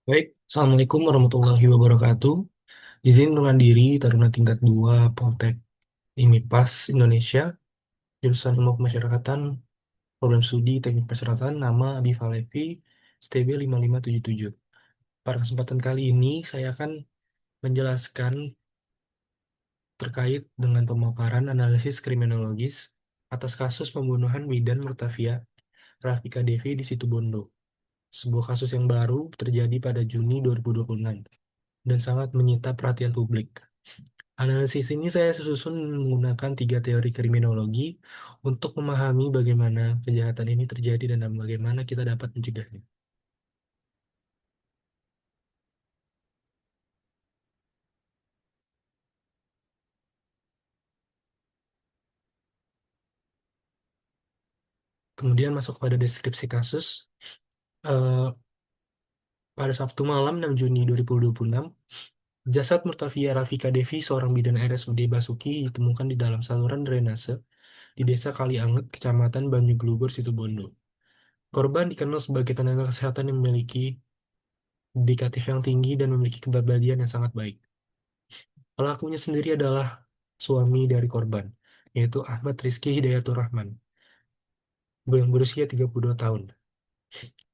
Baik, Assalamualaikum warahmatullahi wabarakatuh. Izin dengan diri Taruna tingkat 2 Poltek IMIPAS Indonesia, jurusan Ilmu Pemasyarakatan, program studi Teknik Pemasyarakatan, nama Abi Falevi, STB 5577. Pada kesempatan kali ini, saya akan menjelaskan terkait dengan pemaparan analisis kriminologis atas kasus pembunuhan Widan Murtafia Rafika Devi di Situbondo. Sebuah kasus yang baru terjadi pada Juni 2026 dan sangat menyita perhatian publik. Analisis ini saya susun menggunakan tiga teori kriminologi untuk memahami bagaimana kejahatan ini terjadi dan bagaimana kita dapat mencegahnya. Kemudian masuk pada deskripsi kasus. Eh, Pada Sabtu malam 6 Juni 2026, jasad Murtafia Rafika Devi, seorang bidan RSUD Basuki, ditemukan di dalam saluran drainase di Desa Kalianget, Kecamatan Banyuglugur, Situbondo. Korban dikenal sebagai tenaga kesehatan yang memiliki indikatif yang tinggi dan memiliki kepribadian yang sangat baik. Pelakunya sendiri adalah suami dari korban, yaitu Ahmad Rizky Hidayatur Rahman, yang berusia 32 tahun.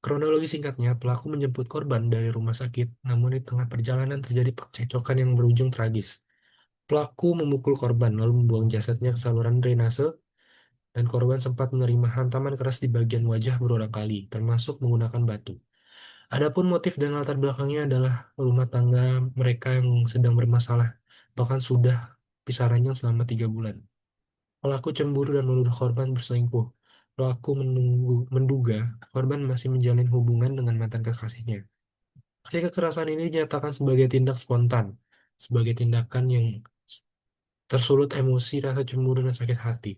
Kronologi singkatnya, pelaku menjemput korban dari rumah sakit, namun di tengah perjalanan terjadi percekcokan yang berujung tragis. Pelaku memukul korban, lalu membuang jasadnya ke saluran drainase, dan korban sempat menerima hantaman keras di bagian wajah berulang kali, termasuk menggunakan batu. Adapun motif dan latar belakangnya adalah rumah tangga mereka yang sedang bermasalah, bahkan sudah pisah ranjang selama 3 bulan. Pelaku cemburu dan menuduh korban berselingkuh. Pelaku menduga korban masih menjalin hubungan dengan mantan kekasihnya. Aksi kekerasan ini dinyatakan sebagai tindak spontan, sebagai tindakan yang tersulut emosi, rasa cemburu, dan sakit hati.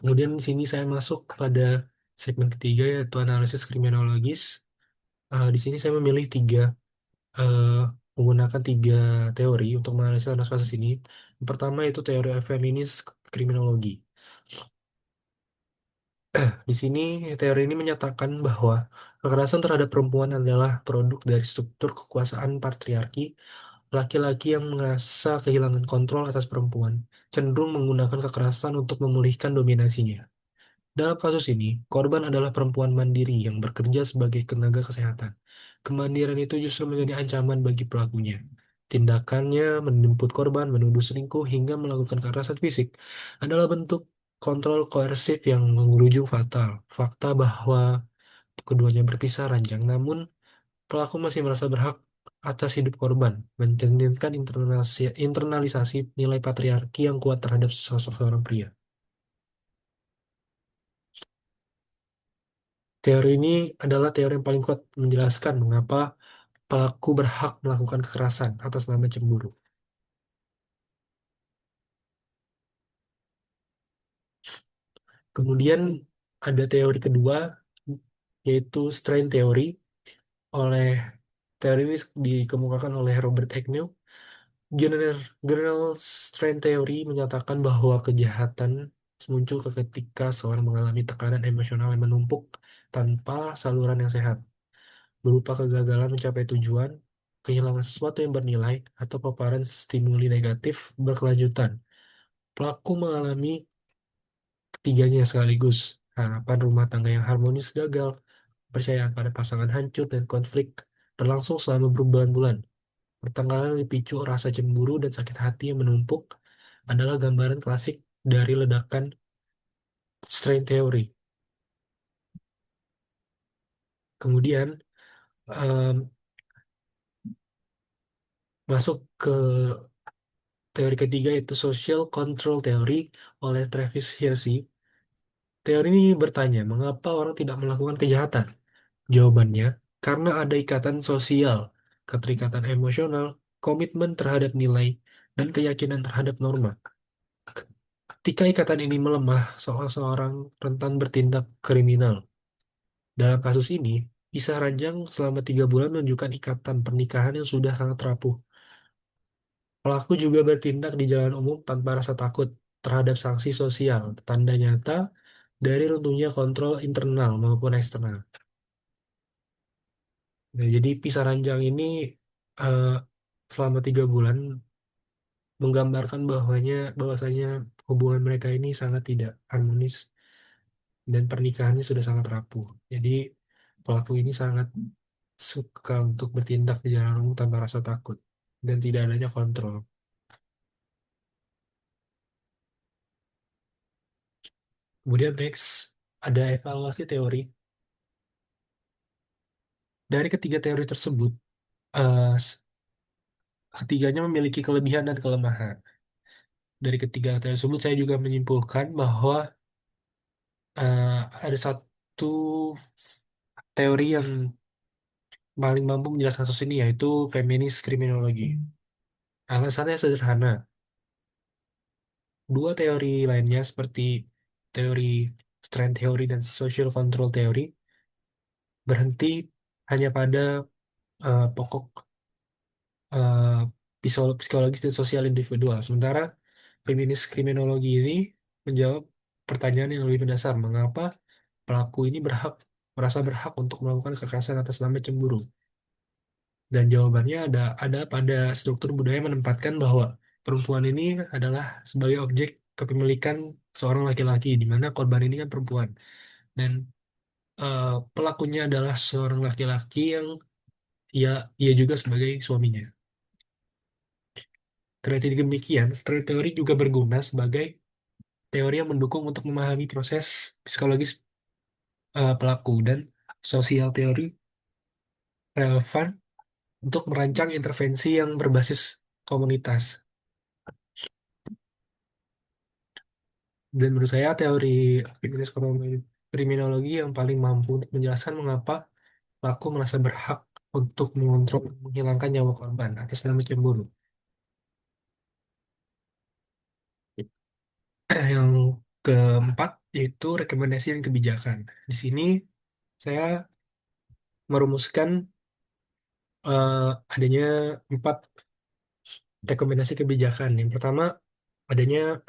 Kemudian di sini saya masuk kepada segmen ketiga, yaitu analisis kriminologis. Di sini saya memilih eh, menggunakan tiga teori untuk menganalisis kasus ini. Yang pertama itu teori feminis kriminologi. Di sini teori ini menyatakan bahwa kekerasan terhadap perempuan adalah produk dari struktur kekuasaan patriarki. Laki-laki yang merasa kehilangan kontrol atas perempuan cenderung menggunakan kekerasan untuk memulihkan dominasinya. Dalam kasus ini, korban adalah perempuan mandiri yang bekerja sebagai tenaga kesehatan. Kemandirian itu justru menjadi ancaman bagi pelakunya. Tindakannya menjemput korban, menuduh selingkuh, hingga melakukan kekerasan fisik adalah bentuk kontrol koersif yang berujung fatal. Fakta bahwa keduanya berpisah ranjang, namun pelaku masih merasa berhak atas hidup korban, mencerminkan internalisasi nilai patriarki yang kuat terhadap sosok seorang pria. Teori ini adalah teori yang paling kuat menjelaskan mengapa pelaku berhak melakukan kekerasan atas nama cemburu. Kemudian ada teori kedua, yaitu strain teori. Oleh teori ini dikemukakan oleh Robert Agnew. General, General strain teori menyatakan bahwa kejahatan muncul ketika seorang mengalami tekanan emosional yang menumpuk tanpa saluran yang sehat, berupa kegagalan mencapai tujuan, kehilangan sesuatu yang bernilai, atau paparan stimuli negatif berkelanjutan. Pelaku mengalami ketiganya sekaligus. Harapan rumah tangga yang harmonis gagal, kepercayaan pada pasangan hancur, dan konflik berlangsung selama berbulan-bulan. Pertengkaran yang dipicu rasa cemburu dan sakit hati yang menumpuk adalah gambaran klasik dari ledakan strain teori. Kemudian em, masuk ke teori ketiga, yaitu social control theory oleh Travis Hirschi. Teori ini bertanya, mengapa orang tidak melakukan kejahatan? Jawabannya, karena ada ikatan sosial, keterikatan emosional, komitmen terhadap nilai, dan keyakinan terhadap norma. Ketika ikatan ini melemah, seorang rentan bertindak kriminal. Dalam kasus ini, pisah ranjang selama 3 bulan menunjukkan ikatan pernikahan yang sudah sangat rapuh. Pelaku juga bertindak di jalan umum tanpa rasa takut terhadap sanksi sosial, tanda nyata dari runtuhnya kontrol internal maupun eksternal. Nah, jadi pisah ranjang ini eh, selama 3 bulan menggambarkan bahwasanya hubungan mereka ini sangat tidak harmonis dan pernikahannya sudah sangat rapuh. Jadi pelaku ini sangat suka untuk bertindak di jalan umum tanpa rasa takut dan tidak adanya kontrol. Kemudian next ada evaluasi teori. Dari ketiga teori tersebut, ketiganya memiliki kelebihan dan kelemahan. Dari ketiga teori tersebut, saya juga menyimpulkan bahwa eh, ada satu teori yang paling mampu menjelaskan kasus ini, yaitu feminis kriminologi. Alasannya sederhana. Dua teori lainnya seperti teori strength theory dan social control theory berhenti hanya pada pokok eh, psikologis dan sosial individual. Sementara feminis kriminologi ini menjawab pertanyaan yang lebih mendasar, mengapa pelaku ini merasa berhak untuk melakukan kekerasan atas nama cemburu. Dan jawabannya ada pada struktur budaya menempatkan bahwa perempuan ini adalah sebagai objek kepemilikan seorang laki-laki, di mana korban ini kan perempuan. Dan eh, pelakunya adalah seorang laki-laki yang ia juga sebagai suaminya. Karena demikian, teori juga berguna sebagai teori yang mendukung untuk memahami proses psikologis pelaku, dan sosial teori relevan untuk merancang intervensi yang berbasis komunitas. Dan menurut saya teori kriminologi yang paling mampu untuk menjelaskan mengapa pelaku merasa berhak untuk mengontrol dan menghilangkan nyawa korban atas nama cemburu. Yang keempat yaitu rekomendasi dan kebijakan. Di sini saya merumuskan adanya 4 rekomendasi kebijakan. Yang pertama, adanya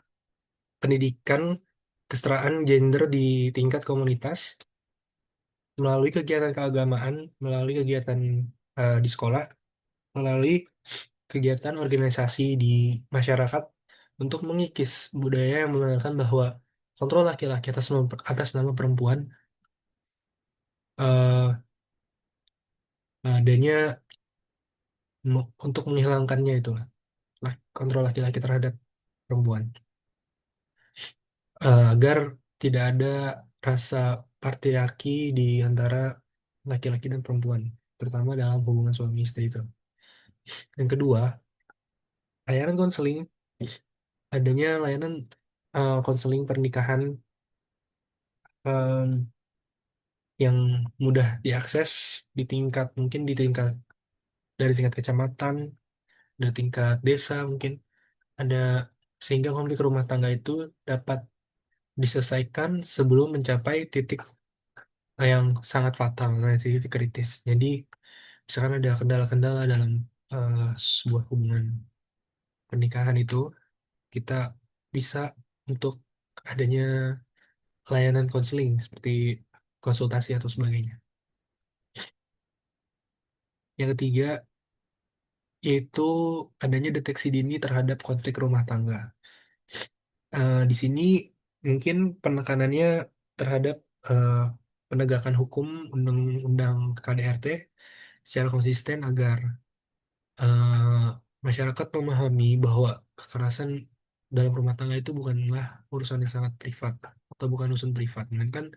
pendidikan kesetaraan gender di tingkat komunitas melalui kegiatan keagamaan, melalui kegiatan di sekolah, melalui kegiatan organisasi di masyarakat untuk mengikis budaya yang mengatakan bahwa kontrol laki-laki atas nama perempuan, eh, adanya untuk menghilangkannya itulah kontrol laki-laki terhadap perempuan. Agar tidak ada rasa patriarki di antara laki-laki dan perempuan, terutama dalam hubungan suami istri itu. Yang kedua, layanan konseling, adanya layanan konseling pernikahan em, yang mudah diakses di tingkat mungkin dari tingkat kecamatan, dari tingkat desa mungkin ada, sehingga konflik rumah tangga itu dapat diselesaikan sebelum mencapai titik yang sangat fatal, nah, titik kritis. Jadi misalkan ada kendala-kendala dalam eh, sebuah hubungan pernikahan itu, kita bisa untuk adanya layanan konseling seperti konsultasi atau sebagainya. Yang ketiga yaitu adanya deteksi dini terhadap konflik rumah tangga. Di sini mungkin penekanannya terhadap eh, penegakan hukum Undang-Undang KDRT secara konsisten agar eh, masyarakat memahami bahwa kekerasan dalam rumah tangga itu bukanlah urusan yang sangat privat atau bukan urusan privat, melainkan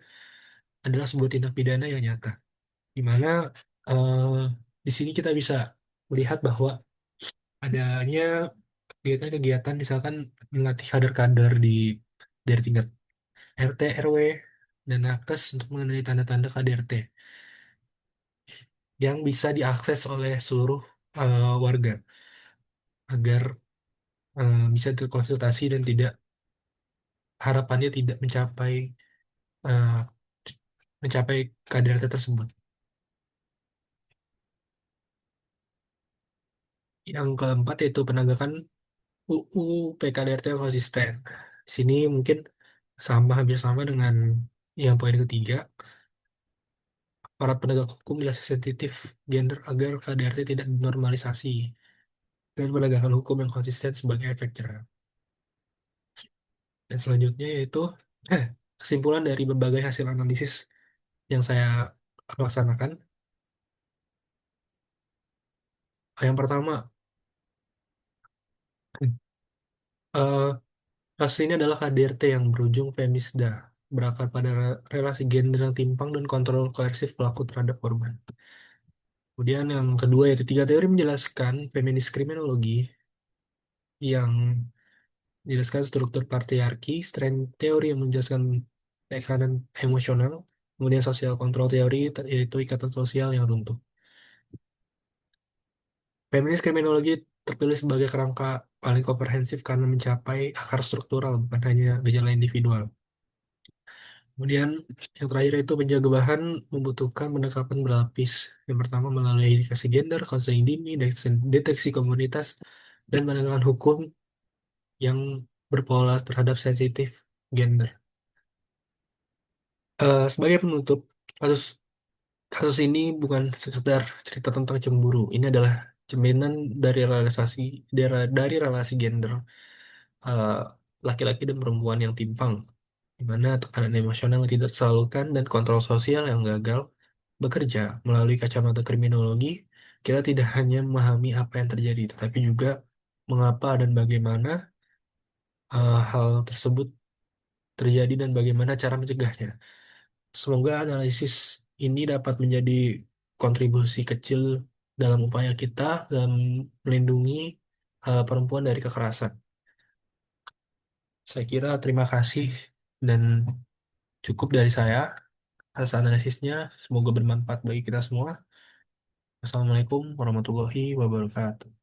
adalah sebuah tindak pidana yang nyata. Di mana eh, di sini kita bisa melihat bahwa adanya kegiatan-kegiatan misalkan melatih kader-kader dari tingkat RT, RW, dan nakes untuk mengenali tanda-tanda KDRT yang bisa diakses oleh seluruh warga agar bisa terkonsultasi dan harapannya tidak eh, mencapai KDRT tersebut. Yang keempat yaitu penegakan UU PKDRT yang konsisten. Di sini mungkin hampir sama dengan yang poin ketiga. Para penegak hukum jelas sensitif gender agar KDRT tidak dinormalisasi dan penegakan hukum yang konsisten sebagai efek jerah. Dan selanjutnya yaitu kesimpulan dari berbagai hasil analisis yang saya laksanakan. Yang pertama, eh, kasus ini adalah KDRT yang berujung femisda, berakar pada relasi gender yang timpang dan kontrol koersif pelaku terhadap korban. Kemudian yang kedua yaitu tiga teori menjelaskan feminis kriminologi yang menjelaskan struktur patriarki, strength teori yang menjelaskan tekanan emosional, kemudian sosial kontrol teori yaitu ikatan sosial yang runtuh. Feminis kriminologi terpilih sebagai kerangka paling komprehensif karena mencapai akar struktural bukan hanya gejala individual. Kemudian yang terakhir itu penjaga bahan membutuhkan pendekatan berlapis. Yang pertama melalui indikasi gender, konseling dini, deteksi komunitas, dan penegakan hukum yang berpola terhadap sensitif gender. Sebagai penutup, kasus kasus ini bukan sekedar cerita tentang cemburu. Ini adalah cerminan dari relasi gender eh, laki-laki dan perempuan yang timpang, di mana tekanan emosional yang tidak tersalurkan dan kontrol sosial yang gagal bekerja. Melalui kacamata kriminologi, kita tidak hanya memahami apa yang terjadi, tetapi juga mengapa dan bagaimana hal tersebut terjadi dan bagaimana cara mencegahnya. Semoga analisis ini dapat menjadi kontribusi kecil dalam upaya kita dalam melindungi perempuan dari kekerasan. Saya kira terima kasih dan cukup dari saya atas analisisnya. Semoga bermanfaat bagi kita semua. Assalamualaikum warahmatullahi wabarakatuh.